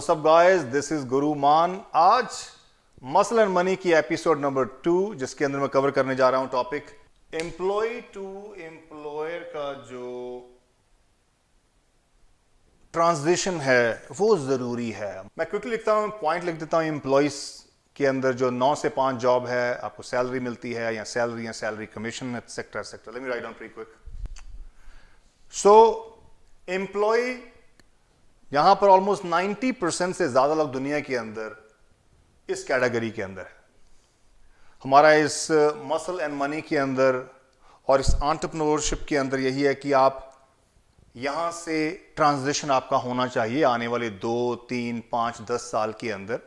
What's up guys, this is गुरु मान। आज muscle and money की एपिसोड नंबर 2, जिसके अंदर मैं कवर करने जा रहा हूं टॉपिक एम्प्लॉय टू एम्प्लॉयर का जो ट्रांजिशन है वो जरूरी है। मैं क्विकली लिखता हूं, पॉइंट लिख देता हूं। एम्प्लॉयज के अंदर जो 9 से 5 जॉब है, आपको सैलरी मिलती है या salary commission etcetera etcetera. Let me write down pretty quick. So employ यहां पर ऑलमोस्ट 90% से ज्यादा लोग दुनिया के अंदर इस कैटेगरी के अंदर है। हमारा इस मसल एंड मनी के अंदर और इस एंटरप्रेन्योरशिप के अंदर यही है कि आप यहां से ट्रांजिशन आपका होना चाहिए आने वाले 2, 3, 5, 10 साल के अंदर,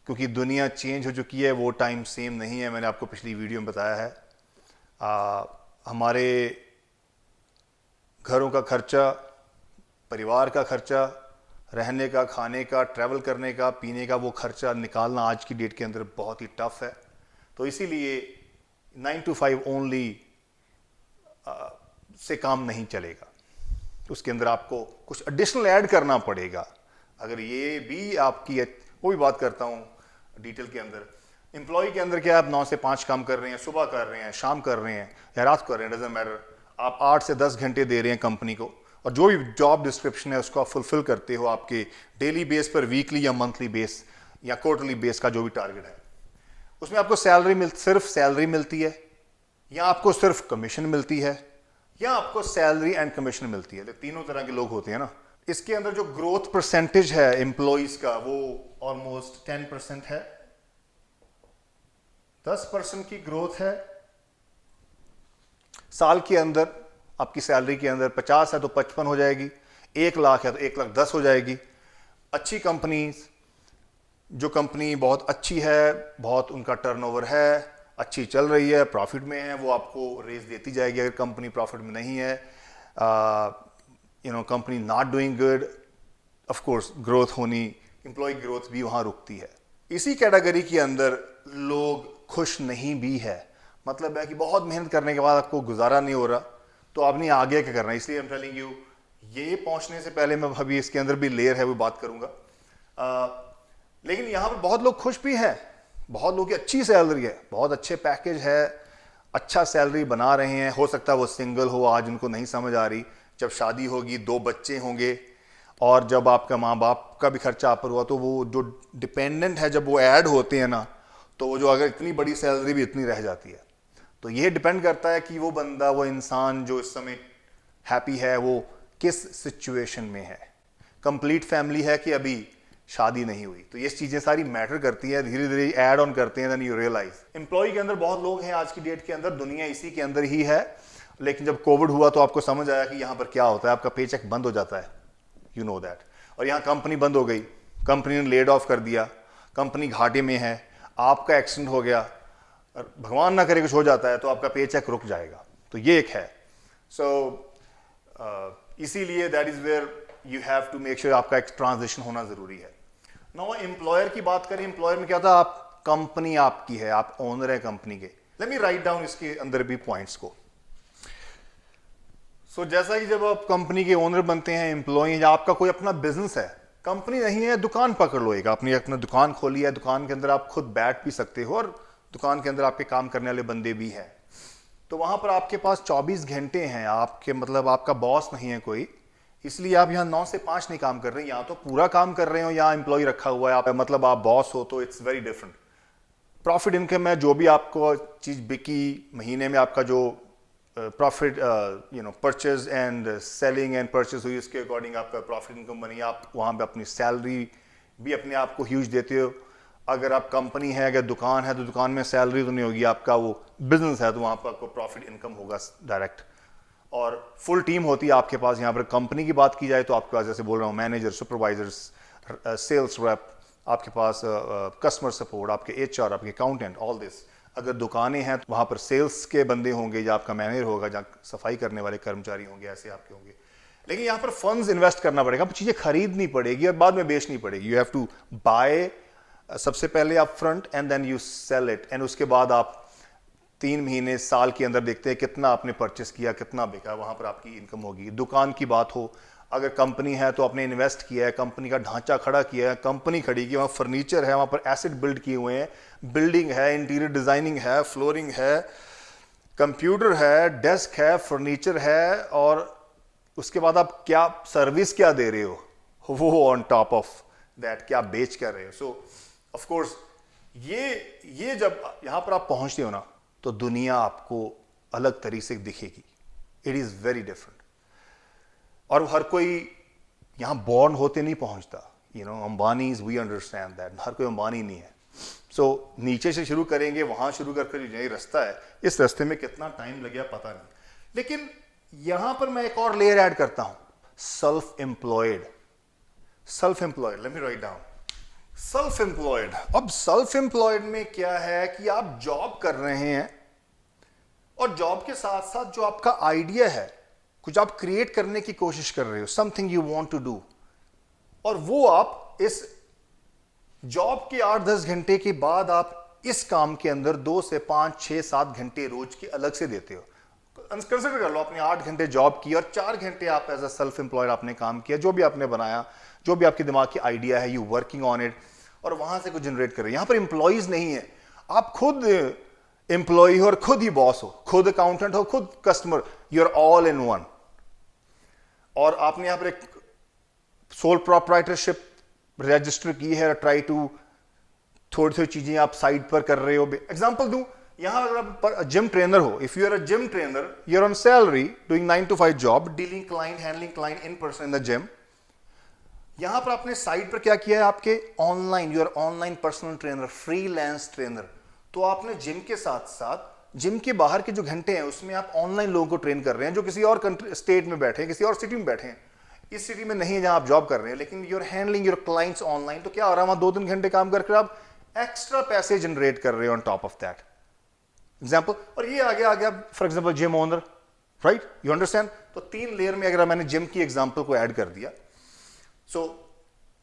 क्योंकि दुनिया चेंज हो चुकी है, वो टाइम सेम नहीं है। मैंने आपको पिछली वीडियो में बताया है। हमारे घरों का खर्चा, परिवार का खर्चा, रहने का, खाने का, ट्रैवल करने का, पीने का, वो खर्चा निकालना आज की डेट के अंदर बहुत ही टफ है। तो इसीलिए 9 to 5 ओनली से काम नहीं चलेगा। उसके अंदर आपको कुछ एडिशनल ऐड करना पड़ेगा। अगर ये भी आपकी, वो भी बात करता हूँ डिटेल के अंदर। एम्प्लॉय के अंदर क्या, आप 9 से 5 काम कर रहे हैं, सुबह कर रहे हैं, शाम कर रहे हैं या रात कर रहे हैं, डजंट मैटर। आप 8 से 10 घंटे दे रहे हैं कंपनी को, और जो भी जॉब डिस्क्रिप्शन है उसको आप फुलफिल करते हो आपके डेली बेस पर, वीकली या मंथली बेस या क्वार्टरली बेस का जो भी टारगेट है। उसमें आपको सिर्फ सैलरी मिलती है, या आपको सिर्फ कमीशन मिलती है, या आपको सैलरी एंड कमीशन मिलती है। तो तीनों तरह के लोग होते हैं ना। इसके अंदर जो ग्रोथ परसेंटेज है एम्प्लॉयज का, वो ऑलमोस्ट 10% है। 10% की ग्रोथ है साल के अंदर। आपकी सैलरी के अंदर 50 है तो 55 हो जाएगी, 1 लाख है तो 1,10,000 हो जाएगी। अच्छी कंपनी, जो कंपनी बहुत अच्छी है, बहुत उनका टर्नओवर है, अच्छी चल रही है, प्रॉफिट में है, वो आपको रेज देती जाएगी। अगर कंपनी प्रॉफिट में नहीं है, company not doing good, of course growth होनी, एम्प्लॉय ग्रोथ भी वहां रुकती है। इसी कैटेगरी के अंदर लोग खुश नहीं भी है। मतलब है कि बहुत मेहनत करने के बाद आपको गुजारा नहीं हो रहा, तो आपने आगे क्या करना है। इसलिए I'm telling you, ये पहुंचने से पहले मैं अभी इसके अंदर भी लेयर है, वो बात करूंगा। लेकिन यहां पर बहुत लोग खुश भी है, बहुत लोगों की अच्छी सैलरी है, बहुत अच्छे पैकेज है, अच्छा सैलरी बना रहे हैं। हो सकता है वो सिंगल हो, आज उनको नहीं समझ आ रही। जब शादी होगी, 2 बच्चे होंगे, और जब आपका माँ बाप का भी खर्चा आप पर हुआ, तो वो जो डिपेंडेंट है, जब वो ऐड होते हैं ना, तो वो जो अगर इतनी बड़ी सैलरी भी इतनी रह जाती है। तो ये डिपेंड करता है कि वो बंदा, वो इंसान जो इस समय हैप्पी है, वो किस सिचुएशन में है। कंप्लीट फैमिली है कि अभी शादी नहीं हुई। तो ये चीजें सारी मैटर करती है, धीरे धीरे ऐड ऑन करते हैं, देन यू रियलाइज। एम्प्लॉय के अंदर बहुत लोग हैं आज की डेट के अंदर, दुनिया इसी के अंदर ही है। लेकिन जब कोविड हुआ तो आपको समझ आया कि यहां पर क्या होता है, आपका पेचेक बंद हो जाता है, यू नो दैट। और यहां कंपनी बंद हो गई, कंपनी ने लेड ऑफ कर दिया, कंपनी घाटे में है, आपका एक्सीडेंट हो गया, भगवान ना करे कुछ हो जाता है, तो आपका पेचेक रुक जाएगा। तो ये एक है। सो इसीलिए that is where you have to make sure आपका एक ट्रांजिशन होना जरूरी है। नाउ एम्प्लॉयर की बात करें, एम्प्लॉयर में क्या था, आप कंपनी आपकी है, आप ओनर है कंपनी के। लेट मी राइट डाउन इसके अंदर भी पॉइंट्स को। सो जैसा कि जब आप कंपनी के ओनर बनते हैं, एम्प्लॉय, या आपका कोई अपना बिजनेस है, कंपनी नहीं है, दुकान पकड़ लो एक, आपने अपना दुकान खोली है, दुकान के अंदर आप खुद बैठ भी सकते हो, और दुकान के अंदर आपके काम करने वाले बंदे भी हैं। तो वहां पर आपके पास 24 घंटे हैं, आपके मतलब आपका बॉस नहीं है कोई, इसलिए आप यहाँ 9 से 5 नहीं काम कर रहे हैं। यहाँ तो पूरा काम कर रहे हो, यहाँ एम्प्लॉय रखा हुआ है, आप मतलब आप बॉस हो, तो it's very different. Profit income है, जो भी आपको चीज बिकी महीने में, आपका जो profit purchase and selling and purchase हुई, उसके अकॉर्डिंग आपका प्रॉफिट इनकम बनी। आप वहाँ पे अपनी सैलरी भी अपने आप को ह्यूज देते हो। अगर आप कंपनी है, अगर दुकान है, तो दुकान में सैलरी तो नहीं होगी, आपका वो बिजनेस है, तो वहाँ पर आपको प्रॉफिट इनकम होगा डायरेक्ट। और फुल टीम होती है आपके पास। यहाँ पर कंपनी की बात की जाए तो आपके पास, जैसे बोल रहा हूँ, मैनेजर, सुपरवाइजर्स, सेल्स रेप, आपके पास कस्टमर सपोर्ट, आपके HR, आपके अकाउंटेंट, ऑल दिस। अगर दुकानें हैं तो वहाँ पर सेल्स के बंदे होंगे, या आपका मैनेजर होगा, जहाँ सफाई करने वाले कर्मचारी होंगे, ऐसे आपके होंगे। लेकिन यहाँ पर फंड्स इन्वेस्ट करना पड़ेगा, चीज़ें खरीदनी पड़ेगी और बाद में बेचनी पड़ेगी। यू हैव टू बाय सबसे पहले आप front, and then you sell it, and उसके बाद आप 3 महीने, साल के अंदर देखते हैं कितना आपने परचेस किया, कितना बिका, वहां पर आपकी इनकम होगी। दुकान की बात हो, अगर कंपनी है तो आपने इन्वेस्ट किया है, कंपनी का ढांचा खड़ा किया है, कंपनी खड़ी की, वहाँ फर्नीचर है, वहाँ पर एसेट बिल्ड किए हुए हैं, बिल्डिंग है, इंटीरियर डिजाइनिंग है, फ्लोरिंग है, कंप्यूटर है, डेस्क है, फर्नीचर है, और उसके बाद आप क्या सर्विस क्या दे रहे हो वो ऑन टॉप ऑफ दैट क्या बेच कर रहे हो. सो ऑफ कोर्स ये जब यहां पर आप पहुंचते हो ना तो दुनिया आपको अलग तरीके से दिखेगी. It is very different. और हर कोई यहां बॉर्न होते नहीं पहुंचता. अंबानी, वी अंडरस्टैंड दैट, हर कोई अंबानी नहीं है. सो नीचे से शुरू करेंगे, वहां शुरू करके यही रास्ता है. इस रास्ते में कितना टाइम लग गया पता नहीं. लेकिन यहां पर मैं एक और लेयर ऐड करता हूं, self employed. Late me write down self employed. अब सेल्फ एम्प्लॉयड में क्या है कि आप जॉब कर रहे हैं और जॉब के साथ साथ जो आपका आइडिया है, कुछ आप क्रिएट करने की कोशिश कर रहे हो, something you want to do, और वो आप इस जॉब के 8-10 घंटे के बाद आप इस काम के अंदर 2 से 5, 6, 7 घंटे रोज के अलग से देते हो. कंसिडर कर लो आपने 8 घंटे जॉब की और 4 घंटे आप एज अ सेल्फ एम्प्लॉयड आपने काम किया, जो भी आपने बनाया, जो भी आपके दिमाग की आइडिया है, यू वर्किंग ऑन इट, और वहां से कुछ जनरेट कर रहे हैं. यहां पर एम्प्लॉइज नहीं है, आप खुद एम्प्लॉय हो और खुद ही बॉस हो, खुद अकाउंटेंट हो, खुद customer, you are all in one. और आपने यहां पर एक सोल प्रोप्राइटरशिप रजिस्टर की है, ट्राई टू थोड़ी थोड़ी चीजें आप साइड पर कर रहे हो. एग्जांपल दूं, यहां अगर आप जिम ट्रेनर हो, if you are a gym trainer, you are on salary doing 9 to 5 job, dealing client, handling client in person in the gym. यहां पर आपने साइड पर क्या किया है, आपके online, you are online personal trainer, freelance trainer. तो आपने जिम के साथ साथ जिम के बाहर के जो घंटे हैं उसमें आप ऑनलाइन लोगों को ट्रेन कर रहे हैं जो किसी और स्टेट में बैठे हैं, किसी और सिटी में बैठे हैं. इस सिटी में नहीं है जहां आप जॉब कर रहे हैं, लेकिन you are handling your clients online. तो क्या हो रहा है, वहां 2-3 घंटे काम करके आप एक्स्ट्रा पैसे जनरेट कर रहे हो on top of that. Example. और ये आ गया for example gym owner, right, you understand. तो 3 लेयर में अगर मैंने जिम की एग्जाम्पल को ऐड कर दिया. So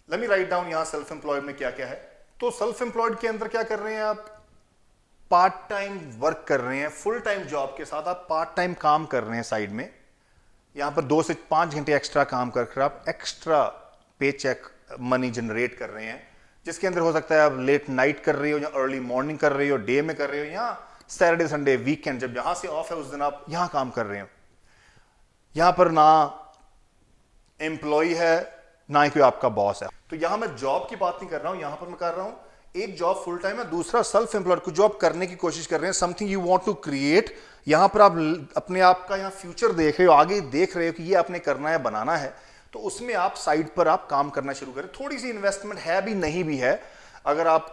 let me write down यहां सेल्फ एम्प्लॉयड में क्या क्या है. तो सेल्फ एम्प्लॉयड के अंदर क्या कर रहे हैं आप, पार्ट टाइम वर्क कर रहे हैं. फुल टाइम जॉब के साथ आप पार्ट टाइम काम कर रहे हैं साइड में. यहां पर 2 से 5 घंटे एक्स्ट्रा काम करके आप एक्स्ट्रा पे चेक मनी जनरेट कर रहे हैं, जिसके अंदर हो सकता है आप लेट नाइट कर रहे हो या अर्ली मॉर्निंग कर रहे हो, डे में कर रहे हो, या सैटरडे संडे वीकेंड जब यहां से ऑफ है उस दिन आप यहां काम कर रहे हो. यहां पर ना एम्प्लॉय है ना ही कोई आपका बॉस है. तो यहां मैं जॉब की बात नहीं कर रहा हूं, यहां पर मैं कर रहा हूं एक जॉब फुल टाइम है, दूसरा सेल्फ एम्प्लॉयड, कुछ जॉब करने की कोशिश कर रहे हैं, something you want to create. यहां पर आप अपने आप का यहां फ्यूचर देख रहे हो, आगे देख रहे हो कि ये आपने करना है, बनाना है. तो उसमें आप साइड पर आप काम करना शुरू करें. थोड़ी सी इन्वेस्टमेंट है भी, नहीं भी है. अगर आप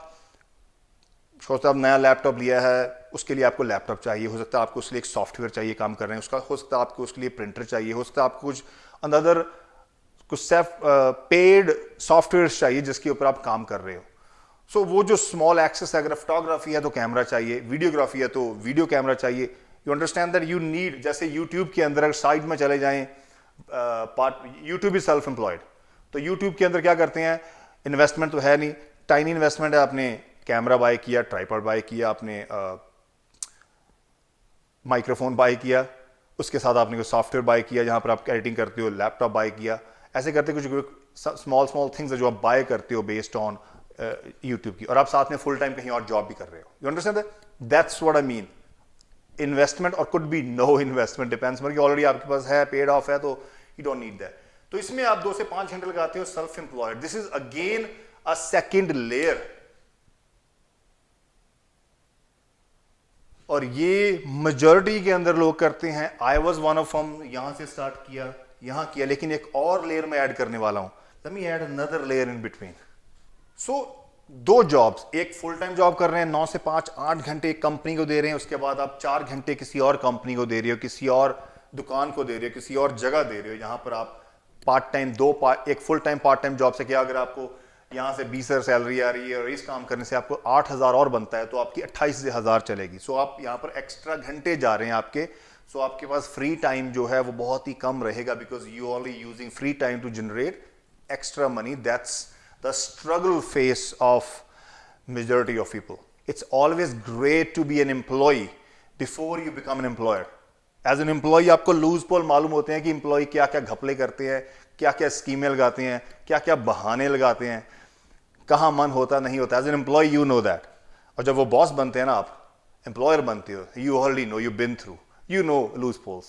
सोचते आप नया लैपटॉप लिया है, उसके लिए आपको लैपटॉप चाहिए, हो सकता है आपको उसके लिए एक सॉफ्टवेयर चाहिए काम कर रहे हैं उसका, हो सकता है आपको उसके लिए प्रिंटर चाहिए, हो सकता है आपको कुछ अनदर कुछ सेल्फ पेड सॉफ्टवेयर चाहिए जिसके ऊपर आप काम कर रहे हो. सो वो जो स्मॉल एक्सेस है, अगर फोटोग्राफी है तो कैमरा चाहिए, वीडियोग्राफी है तो वीडियो कैमरा चाहिए. You understand that you need, जैसे यूट्यूब के अंदर अगर साइड में चले जाएं, यूट्यूब इज सेल्फ एम्प्लॉयड. तो यूट्यूब के अंदर क्या करते हैं, इन्वेस्टमेंट तो है नहीं, टाइनी इन्वेस्टमेंट है. आपने कैमरा बाय किया, ट्राइपॉड बाय किया, आपने माइक्रोफोन बाय किया, उसके साथ आपने कोई सॉफ्टवेयर बाय किया जहां पर आप एडिटिंग करते हो, लैपटॉप बाय किया. ऐसे करते कुछ स्मॉल थिंग्स जो आप बाय करते हो बेस्ड ऑन यूट्यूब की, और आप साथ में फुल टाइम कहीं और जॉब भी कर रहे हो. You understand that, that's what I mean. Investment और could be no investment, depends. मतलब ऑलरेडी आपके पास है, पेड ऑफ है, तो यू डोंट नीड दैट. तो इसमें आप 2 से 5 घंटे लगाते हो self employed. This is again a second layer. और ये मेजॉरिटी के अंदर लोग करते हैं. आई वॉज वन ऑफ हम, यहां से स्टार्ट किया, यहां किया, लेकिन एक और लेयर में ऐड करने वाला हूं. Let me add another layer in between. So 2 jobs, एक फुल टाइम जॉब कर रहे हैं 9 से 5, 8 घंटे एक कंपनी को दे रहे हैं, उसके बाद आप 4 घंटे किसी और कंपनी को दे रहे हो, किसी और दुकान को दे रहे हो, किसी और जगह दे रहे हो. यहां पर आप पार्ट टाइम एक full time part time job से क्या, अगर आपको यहां से 20,000 सैलरी आ रही है और इस काम करने से आपको 8,000 और बनता है, तो आपकी 28,000 चलेगी. सो आप यहां पर एक्स्ट्रा घंटे जा रहे हैं आपके. सो आपके पास फ्री टाइम जो है वो बहुत ही कम रहेगा, because you only using free time to generate extra money. That's the struggle phase of majority of people. It's always great to be an employee before you become an employer. As an employee आपको लूज पोल मालूम होते हैं कि employ क्या क्या घपले करते हैं, क्या क्या स्कीमें लगाते हैं, क्या क्या बहाने लगाते हैं, कहाँ मन होता नहीं होता। As an employee you know that. और जब वो बॉस बनते हैं ना, आप एम्प्लॉयर बनते हो, you already know, you been through, you know loose poles,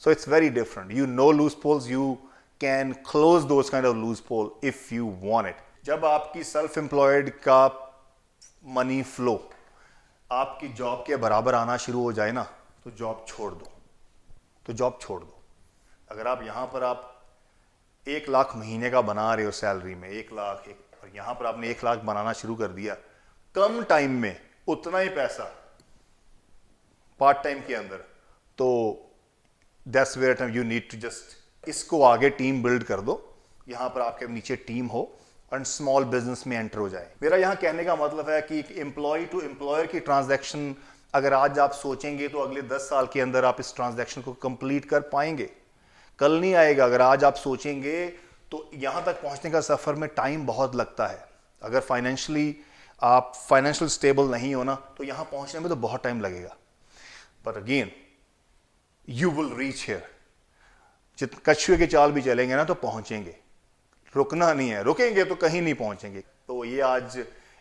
so it's very different. You know loose poles, you can close those kind of loose pole if you want it. जब आपकी self employed का money flow आपकी job के बराबर आना शुरू हो जाए ना, तो जॉब छोड़ दो, तो जॉब छोड़ दो। अगर आप यहां पर आप 1 लाख महीने का बना रहे हो सैलरी में, 1 लाख और यहां पर आपने 1 लाख बनाना शुरू कर दिया, कम टाइम में उतना ही पैसा पार्ट टाइम के अंदर, तो that's where time you need to just इसको आगे टीम बिल्ड कर दो। यहां पर आपके नीचे टीम हो और स्मॉल बिजनेस में एंटर हो जाए। मेरा यहां कहने का मतलब है कि एम्प्लॉय टू एम्प्लॉयर की ट्रांजैक्शन अगर आज आप सोचेंगे तो अगले 10 साल के अंदर आप इस ट्रांजैक्शन को कंप्लीट कर पाएंगे। कल नहीं आएगा। अगर आज आप सोचेंगे तो यहां तक पहुंचने का सफर में टाइम बहुत लगता है। अगर आप फाइनेंशियल स्टेबल नहीं हो ना, तो यहां पहुंचने में तो बहुत टाइम लगेगा। But again you will reach here. कछुए की चाल भी चलेंगे ना तो पहुंचेंगे, रुकना नहीं है। रुकेंगे तो कहीं नहीं पहुंचेंगे। तो ये आज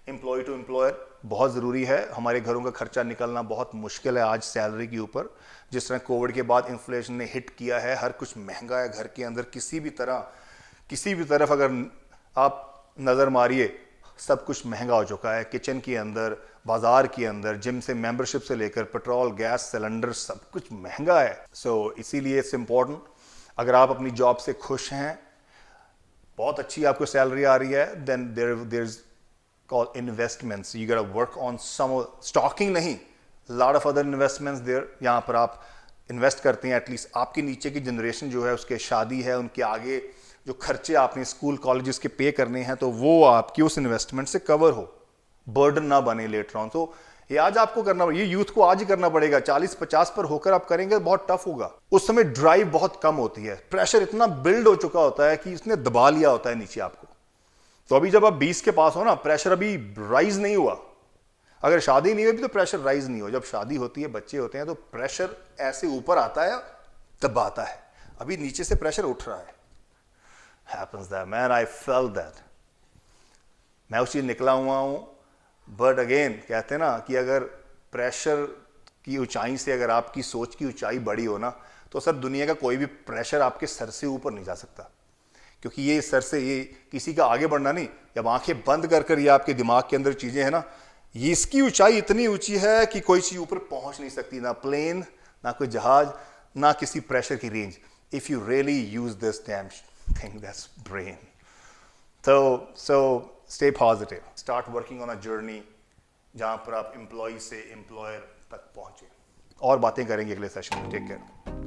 एम्प्लॉय टू एम्प्लॉयर बहुत ज़रूरी है। हमारे घरों का खर्चा निकलना बहुत मुश्किल है आज सैलरी के ऊपर। जिस तरह कोविड के बाद इन्फ्लेशन ने हिट किया है, हर कुछ महंगा है। घर के अंदर किसी भी तरफ अगर आप नज़र मारिए, सब कुछ महंगा हो चुका है। किचन के अंदर, बाजार के अंदर, जिम से मेंबरशिप से लेकर पेट्रोल, गैस, सिलेंडर, सब कुछ महंगा है। सो इसीलिए इट्स इम्पॉर्टेंट, अगर आप अपनी जॉब से खुश हैं, बहुत अच्छी आपको सैलरी आ रही है, then there is called investments. You gotta work on some stocking, नहीं, lot of other investments there. यहाँ पर आप इन्वेस्ट करते हैं, एटलीस्ट आपकी नीचे की जनरेशन जो है उसके शादी है, उनके आगे जो खर्चे आपने स्कूल कॉलेजेस के पे करने हैं, तो वो आपकी उस इन्वेस्टमेंट से कवर हो, बर्डन ना बने लेटर ऑन। तो ये आज आपको करना, ये यूथ को आज ही करना पड़ेगा। 40-50 पर होकर आप करेंगे बहुत टफ होगा। उस समय ड्राइव बहुत कम होती है, प्रेशर इतना बिल्ड हो चुका होता है कि उसने दबा लिया होता है नीचे आपको। तो अभी जब आप 20 के पास हो ना, प्रेशर अभी राइज नहीं हुआ। अगर शादी नहीं हुई तो प्रेशर राइज नहीं हो। जब शादी होती है, बच्चे होते हैं, तो प्रेशर ऐसे ऊपर आता है, दबाता है। अभी नीचे से प्रेशर उठ रहा है। Happens that, man, I felt that. मैं उस चीज निकला हुआ हूं। बट अगेन कहते हैं ना कि अगर प्रेशर की ऊंचाई से अगर आपकी सोच की ऊंचाई बड़ी हो ना, तो सर दुनिया का कोई भी प्रेशर आपके सर से ऊपर नहीं जा सकता। क्योंकि ये सर से, ये किसी का आगे बढ़ना नहीं। जब आंखें बंद कर ये आपके दिमाग के अंदर चीजें हैं ना, ये इसकी ऊंचाई इतनी ऊंची है कि कोई चीज ऊपर पहुंच नहीं सकती, ना प्लेन, ना कोई जहाज, ना किसी प्रेशर की range. If you really use this dam thing, that's brain. So stay positive. Start working on a journey जहां पर आप एम्प्लॉय से एम्प्लॉयर तक पहुंचे। और बातें करेंगे अगले सेशन में। Take care.